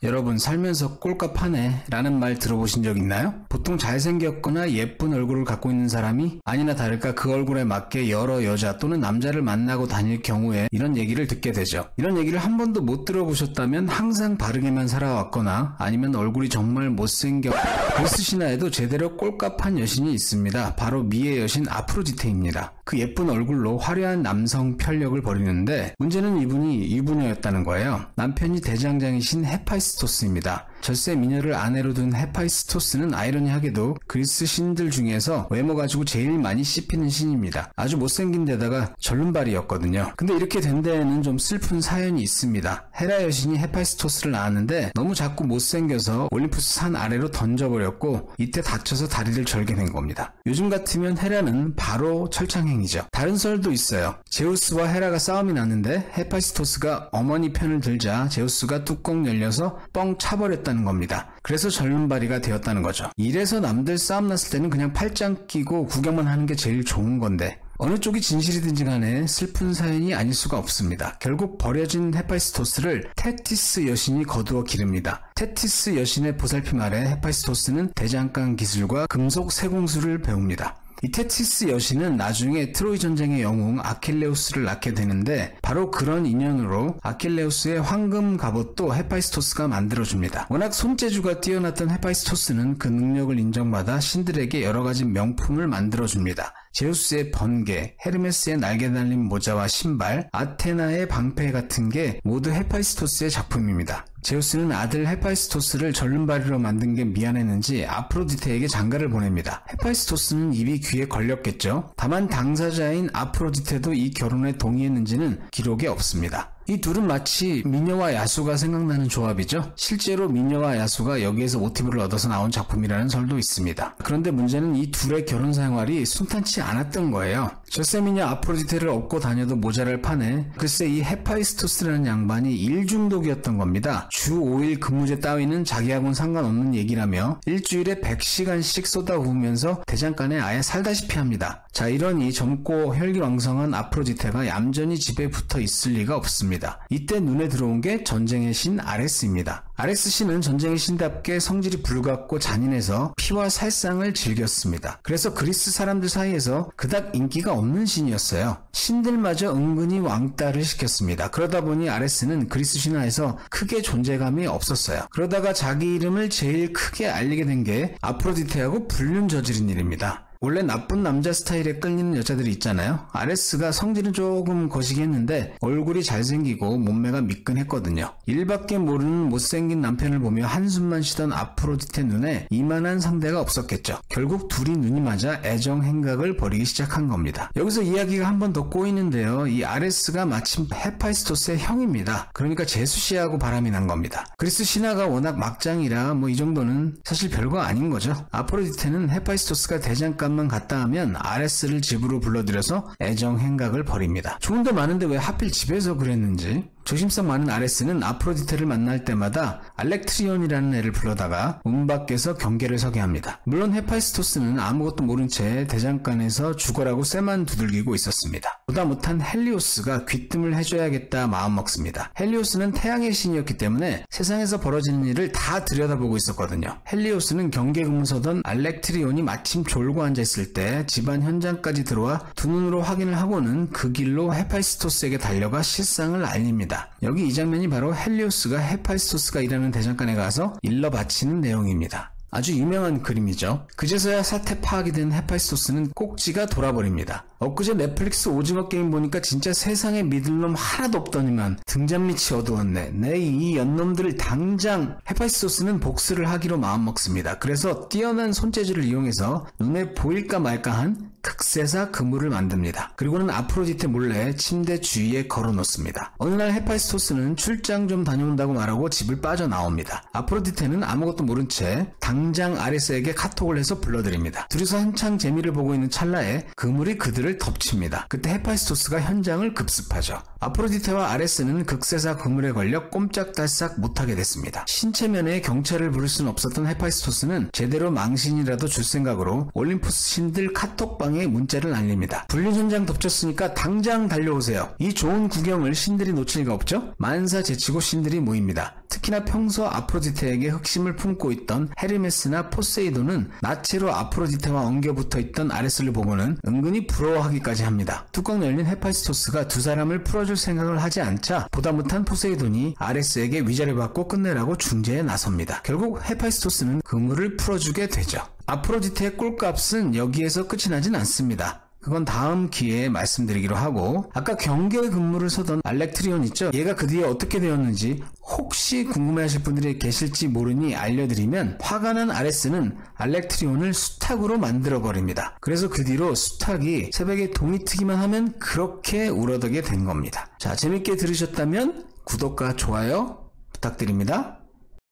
여러분 살면서 꼴값 하네 라는 말 들어보신 적 있나요? 보통 잘생겼거나 예쁜 얼굴을 갖고 있는 사람이 아니나 다를까 그 얼굴에 맞게 여러 여자 또는 남자를 만나고 다닐 경우에 이런 얘기를 듣게 되죠. 이런 얘기를 한 번도 못 들어보셨다면 항상 바르게만 살아왔거나 아니면 얼굴이 정말 못생겨 그리스 신화에도 제대로 꼴값한 여신이 있습니다. 바로 미의 여신 아프로디테입니다. 그 예쁜 얼굴로 화려한 남성 편력을 벌이는데 문제는 이분이 유부녀였다는 거예요. 남편이 대장장이신 헤파이스토스입니다. 절세 미녀를 아내로 둔 헤파이스토스는 아이러니하게도 그리스 신들 중에서 외모 가지고 제일 많이 씹히는 신입니다. 아주 못생긴 데다가 절름발이였거든요. 근데 이렇게 된 데에는 좀 슬픈 사연이 있습니다. 헤라 여신이 헤파이스토스를 낳았는데 너무 자꾸 못생겨서 올림푸스 산 아래로 던져버렸고 이때 다쳐서 다리를 절게 된 겁니다. 요즘 같으면 헤라는 바로 철창행이죠. 다른 설도 있어요. 제우스와 헤라가 싸움이 났는데 헤파이스토스가 어머니 편을 들자 제우스가 뚜껑 열려서 뻥 차버렸다는 겁니다. 그래서 절름발이가 되었다는 거죠. 이래서 남들 싸움 났을 때는 그냥 팔짱 끼고 구경만 하는 게 제일 좋은 건데 어느 쪽이 진실이든지 간에 슬픈 사연이 아닐 수가 없습니다. 결국 버려진 헤파이스토스를 테티스 여신이 거두어 기릅니다. 테티스 여신의 보살핌 아래 헤파이스토스는 대장간 기술과 금속 세공술을 배웁니다. 이 테티스 여신은 나중에 트로이 전쟁의 영웅 아킬레우스를 낳게 되는데 바로 그런 인연으로 아킬레우스의 황금 갑옷도 헤파이스토스가 만들어줍니다. 워낙 손재주가 뛰어났던 헤파이스토스는 그 능력을 인정받아 신들에게 여러가지 명품을 만들어줍니다. 제우스의 번개, 헤르메스의 날개 달린 모자와 신발, 아테나의 방패 같은 게 모두 헤파이스토스의 작품입니다. 제우스는 아들 헤파이스토스를 절름발이로 만든 게 미안했는지 아프로디테에게 장가를 보냅니다. 헤파이스토스는 입이 귀에 걸렸겠죠. 다만 당사자인 아프로디테도 이 결혼에 동의했는지는 기록에 없습니다. 이 둘은 마치 미녀와 야수가 생각나는 조합이죠. 실제로 미녀와 야수가 여기에서 모티브를 얻어서 나온 작품이라는 설도 있습니다. 그런데 문제는 이 둘의 결혼 생활이 순탄치 않았던 거예요. 절세미녀 아프로디테를 업고 다녀도 모자랄 판에 글쎄 이 헤파이스토스라는 양반이 일중독이었던 겁니다. 주 5일 근무제 따위는 자기하고는 상관없는 얘기라며 일주일에 100시간씩 쏟아부으면서 대장간에 아예 살다시피 합니다. 자, 이러니 젊고 혈기왕성한 아프로디테가 얌전히 집에 붙어 있을 리가 없습니다. 이때 눈에 들어온 게 전쟁의 신 아레스입니다. 아레스 신은 전쟁의 신답게 성질이 불같고 잔인해서 피와 살상을 즐겼습니다. 그래서 그리스 사람들 사이에서 그닥 인기가 없는 신이었어요. 신들마저 은근히 왕따를 시켰습니다. 그러다 보니 아레스는 그리스 신화에서 크게 존재감이 없었어요. 그러다가 자기 이름을 제일 크게 알리게 된 게 아프로디테하고 불륜 저지른 일입니다. 원래 나쁜 남자 스타일에 끌리는 여자들이 있잖아요. 아레스가 성질은 조금 거시기 했는데 얼굴이 잘생기고 몸매가 미끈했거든요. 일밖에 모르는 못생긴 남편을 보며 한숨만 쉬던 아프로디테 눈에 이만한 상대가 없었겠죠. 결국 둘이 눈이 맞아 애정 행각을 벌이기 시작한 겁니다. 여기서 이야기가 한 번 더 꼬이는데요. 이 아레스가 마침 헤파이스토스의 형입니다. 그러니까 제수씨하고 바람이 난 겁니다. 그리스 신화가 워낙 막장이라 이 정도는 사실 별거 아닌 거죠. 아프로디테는 헤파이스토스가 대장간 만 갔다 하면 아레스를 집으로 불러들여서 애정 행각을 벌입니다. 좋은 데 많은데 왜 하필 집에서 그랬는지. 조심성 많은 아레스는 아프로디테를 만날 때마다 알렉트리온이라는 애를 불러다가 문 밖에서 경계를 서게 합니다. 물론 헤파이스토스는 아무것도 모른 채 대장간에서 죽어라고 쇠만 두들기고 있었습니다. 보다 못한 헬리오스가 귀뜸을 해줘야겠다 마음먹습니다. 헬리오스는 태양의 신이었기 때문에 세상에서 벌어지는 일을 다 들여다보고 있었거든요. 헬리오스는 경계 근무 서던 알렉트리온이 마침 졸고 앉아있을 때 집안 현장까지 들어와 두 눈으로 확인을 하고는 그 길로 헤파이스토스에게 달려가 실상을 알립니다. 여기 이 장면이 바로 헬리오스가 헤파이스토스가 일하는 대장간에 가서 일러 바치는 내용입니다. 아주 유명한 그림이죠. 그제서야 사태 파악이 된 헤파이스토스는 꼭지가 돌아버립니다. 엊그제 넷플릭스 오징어 게임 보니까 진짜 세상에 믿을 놈 하나도 없더니만 등잔 밑이 어두웠네. 내 이 연놈들을 당장. 헤파이스토스는 복수를 하기로 마음먹습니다. 그래서 뛰어난 손재주를 이용해서 눈에 보일까 말까 한 극세사 그물을 만듭니다. 그리고는 아프로디테 몰래 침대 주위에 걸어놓습니다. 어느 날 헤파이스토스는 출장 좀 다녀온다고 말하고 집을 빠져나옵니다. 아프로디테는 아무것도 모른 채 당장 아레스에게 카톡을 해서 불러드립니다. 둘이서 한창 재미를 보고 있는 찰나에 그물이 그들을 아레스를 덮칩니다. 그때 헤파이스토스가 현장을 급습하죠. 아프로디테와 아레스는 극세사 그물에 걸려 꼼짝달싹 못하게 됐습니다. 신체면에 경찰을 부를 수는 없었던 헤파이스토스는 제대로 망신이라도 줄 생각으로 올림푸스 신들 카톡방에 문자를 날립니다. 불륜 현장 덮쳤으니까 당장 달려오세요. 이 좋은 구경을 신들이 놓칠 리가 없죠? 만사 제치고 신들이 모입니다. 특히나 평소 아프로디테에게 흑심을 품고 있던 헤르메스나 포세이돈은 나체로 아프로디테와 엉겨붙어 있던 아레스를 보고는 은근히 부러워하기까지 합니다. 뚜껑 열린 헤파이스토스가 두 사람을 풀어줄 생각을 하지 않자 보다 못한 포세이돈이 아레스에게 위자를 받고 끝내라고 중재에 나섭니다. 결국 헤파이스토스는 그물을 풀어주게 되죠. 아프로디테의 꿀값은 여기에서 끝이 나진 않습니다. 그건 다음 기회에 말씀드리기로 하고, 아까 경계의 근무를 서던 알렉트리온 있죠? 얘가 그 뒤에 어떻게 되었는지 혹시 궁금해하실 분들이 계실지 모르니 알려드리면, 화가 난 아레스는 알렉트리온을 수탉으로 만들어버립니다. 그래서 그 뒤로 수탉이 새벽에 동이 트기만 하면 그렇게 울어대게 된 겁니다. 자, 재밌게 들으셨다면 구독과 좋아요 부탁드립니다.